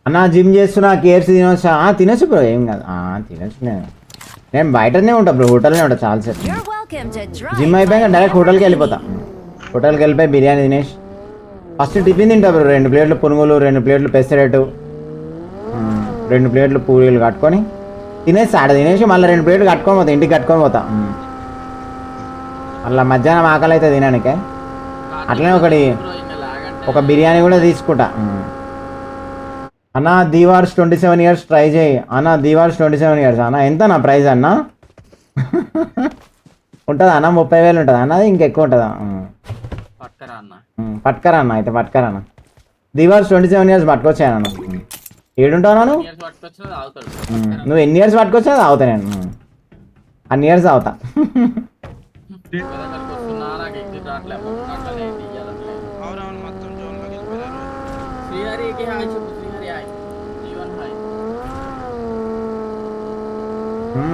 అన్న జిమ్ చేస్తున్నా కేఎఫ్సీ తినొచ్చా తినొచ్చు బ్రో ఏం కాదు తినొచ్చు నేను బయటనే ఉంటా బ్రో హోటల్నే ఉంటా చాలాసేపు జిమ్ అయిపోయాక డైరెక్ట్ హోటల్కి వెళ్ళిపోతా హోటల్కి వెళ్ళిపోయి బిర్యానీ తినేసి ఫస్ట్ టిఫిన్ తింటా బ్రో 2 ప్లేట్లు పునుగులు 2 ప్లేట్లు పెసరెట్టు 2 ప్లేట్లు పూరీలు కట్టుకొని తినేసి ఆడ తినేసి మళ్ళీ 2 ప్లేట్లు కట్టుకొని పోతా ఇంటికి కట్టుకొని పోతా మళ్ళీ మధ్యాహ్నం ఆకలి అయితే తినడానికే అట్లనే ఒక బిర్యానీ కూడా తీసుకుంటా అన్న దీవార్స్ 27 years ట్రై చేయి అన్న దీవార్స్ 27 years అన్న ఎంత నా ప్రైజ్ అన్న ఉంటుందా అన్న 30,000 ఉంటుందా అన్న ఇంకెక్కువ ఉంటుందా పట్టుకరా అన్న అయితే పట్టుకరా అన్న దీవార్స్ 27 years పట్టుకొచ్చాను ఏడుంటావు నువ్వు ఎన్ని ఇయర్స్ పట్టుకొచ్చా తాగుతా నేను అన్ని ఇయర్స్ తాగుతా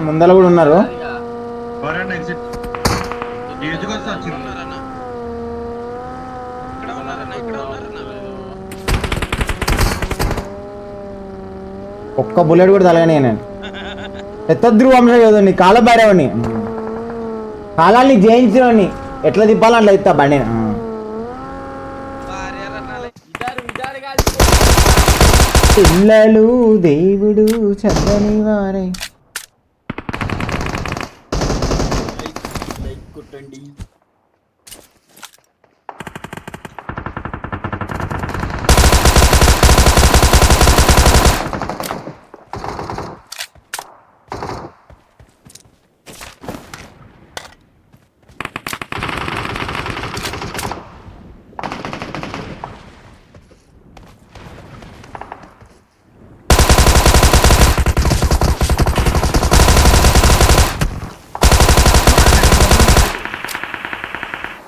ముందర కూడా ఉన్నారు ఒక్క బుల్లెట్ కూడా తలగానే నేను పెద్ద ధ్రువంశ యోధుని కాలభైరవుని కాలాన్ని జయించినోని ఎట్లా తిప్పాలో అట్లా ఇస్తా బండి పిల్లలు దేవుడు చద్దని వారే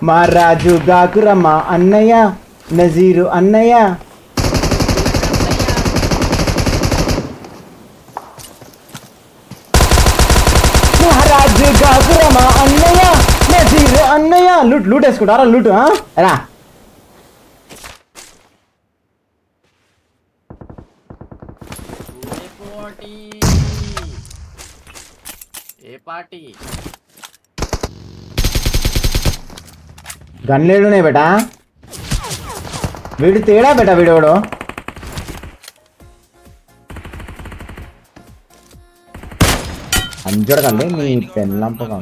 మా రాజు గాకురమ్మ అన్నయ్య నజీరు అన్నయ్య మహారాజు గాకురమ్మ అన్నయ్య నజీరు అన్నయ్య లూట్ వేసుకుంటారా లూట్ రా ఏ పార్టీ గన్లేడునే బేటా వీడు తేడా బేటా వీడోడు అంజోడకండి మీ పెళ్ళంపగా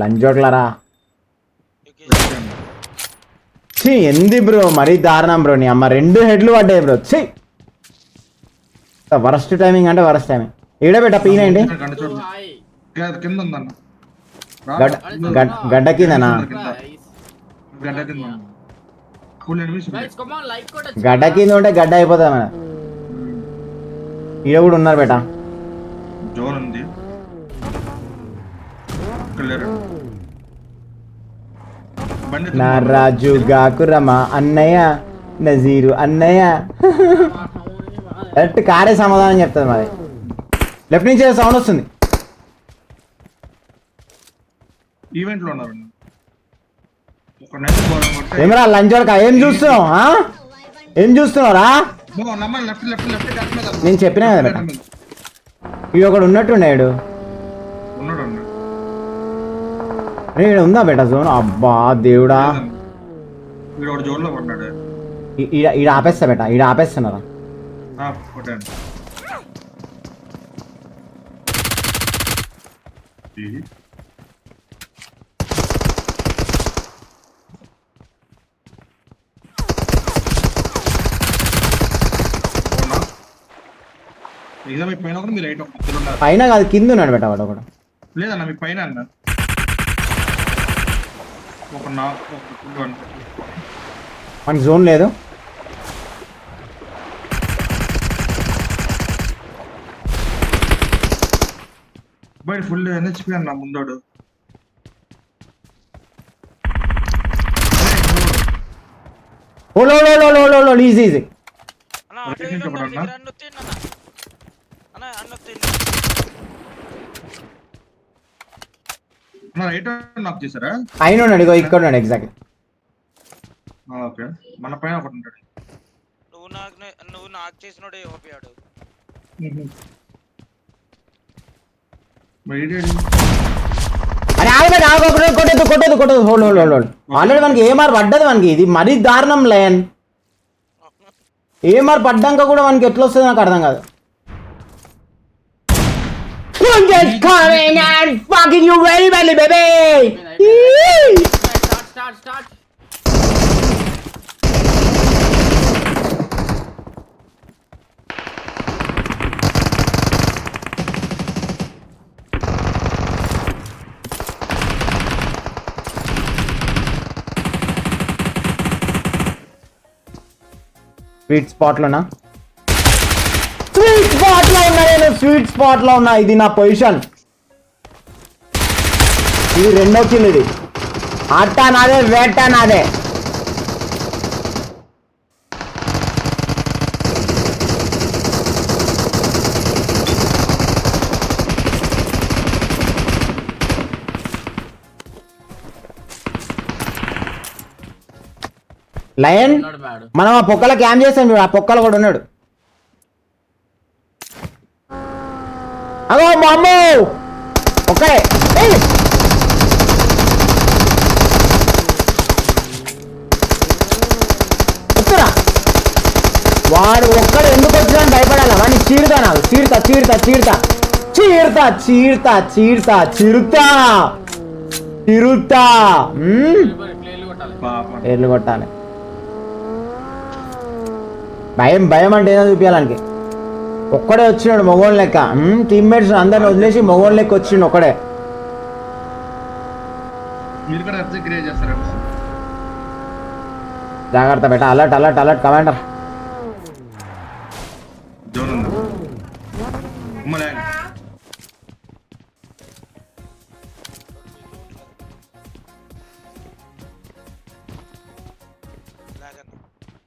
లంజోట్లరా ఛీ ఎంది బ్రో మరీ దారుణం బ్రో నీ అమ్మ 2 హెడ్లు పడ్డాయి బ్రో ఛీ వరస్ట్ టైమింగ్ అంటే వరస్ట్ టైమింగ్ ఏడబెట్ట పీనండి గడ్డ కిందనా గడ్డ కింద ఉంటే గడ్డ అయిపోతుంది మన ఈడ కూడా ఉన్నారు బేట నా రాజు గాకురమ అన్నయ్య నజీరు అన్నయ్య కరెక్ట్ కారే సమాధానం చెప్తుంది మరి లెఫ్ట్ నుంచి సౌండ్ వస్తుంది ఈవెంట్ లో ఉన్నారు ఏమరా లంచోడక ఏం చూస్తున్నావురా నేను చెప్పినా కదా బేట ఇది ఒకడు ఉన్నట్టున్నాడు ఇక్కడ ఉందా బేట జోన్ అబ్బా దేవుడా ఈడ ఆపేస్తా బేట ఈడ ఆపేస్తున్నారా పైన కాదు కింద ఉన్నాడు బేట వాడు ఒకడు లేదన్న మీ పైన అన్న మనకి జోన్ లేదు బయట ఫుల్ ఎన్హెచ్పి అన్న ముందోడు ఈజీ రైట్ నాక్ చేశారా? పైన ఉన్నాడు, ఇగో ఇక్కడ ఉన్నాడు ఎగ్జాక్ట్. ఓకే, మన పైన ఒకటి ఉంటాడు. నువ్వు నాకు చేసినోడే ఓపియాడు. అరే ఆగబెట్టి ఆగొకటి కొట్టదు. హోల్డ్. ఆల్రెడీ మనకి ఏమార్ పడ్డది మనకి. ఇది మరీ దారుణం లయన్. ఏమార్ పడ్డాక కూడా మనకి ఎట్లా వస్తుంది నాకు అర్థం కాదు. Coming and fucking you very badly, baby. Start sweet spot లో ఉన్నా. ఇది నా పొజిషన్. ఇది రెండో కిల్. ఇది ఆట నాదే, వేట నాదే. లయన్ మనం ఆ పొక్కల క్యాంప్ చేస్తాం చూడు, ఆ పొక్కల కూడా ఉన్నాడు. అగో మామూ ఓకే. వస్తురా. వాడు ఒక్కడు ఎందుకు వచ్చినా భయపడాలా? వాడిని చీరుతా, నాకు చీరుతా. ఏర్లు కొట్టాలి. భయం అంటే ఏదో చూపించాలనికి. ఒక్కడే వచ్చినాడు మగోళ్ళ లెక్క. టీమ్మేట్స్ అందరిని వదిలేసి మగోళ్ళ లెక్క వచ్చిండు ఒక్కడే. జాగ్రత్త బేట. Alert commander.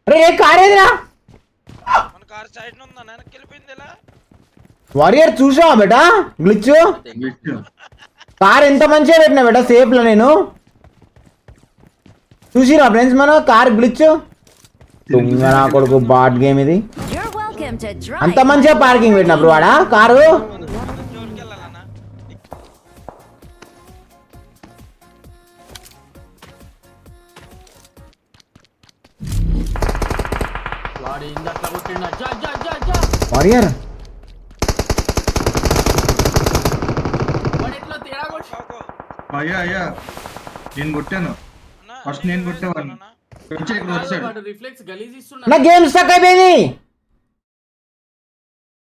అరే ఏ కార్ ఏదిరా? మన కార్ సైడ్ న ఉందా? వెనక్కి వెళ్ళిపోయింది ఎలా? వారియర్ చూసావా బేటా? గ్లిచ్ కార్ ఎంత మంచిగా పెట్టినా బేటా సేఫ్ లో. నేను చూసిరా ఫ్రెండ్స్ మన కార్ గ్లిచ్. నా కొడుకు బాట్ గేమ్ ఇది. అంత మంచిగా పార్కింగ్ పెట్టినా బ్రో వాడా కారు. జోలికి వెళ్ళాలన్నా? వాడు ఇందట్లా కొట్టిండు. వారియర్ వాడు ఎట్లా తేడా కొట్టి అయ్యా నేను కొట్టాను. ఫస్ట్ నేను కొట్టేవాడిని. వాడు రిఫ్లెక్స్ గలీజ్ ఇస్తున్నాడు. నా గేమ్ స్టక్ అయిపోయింది.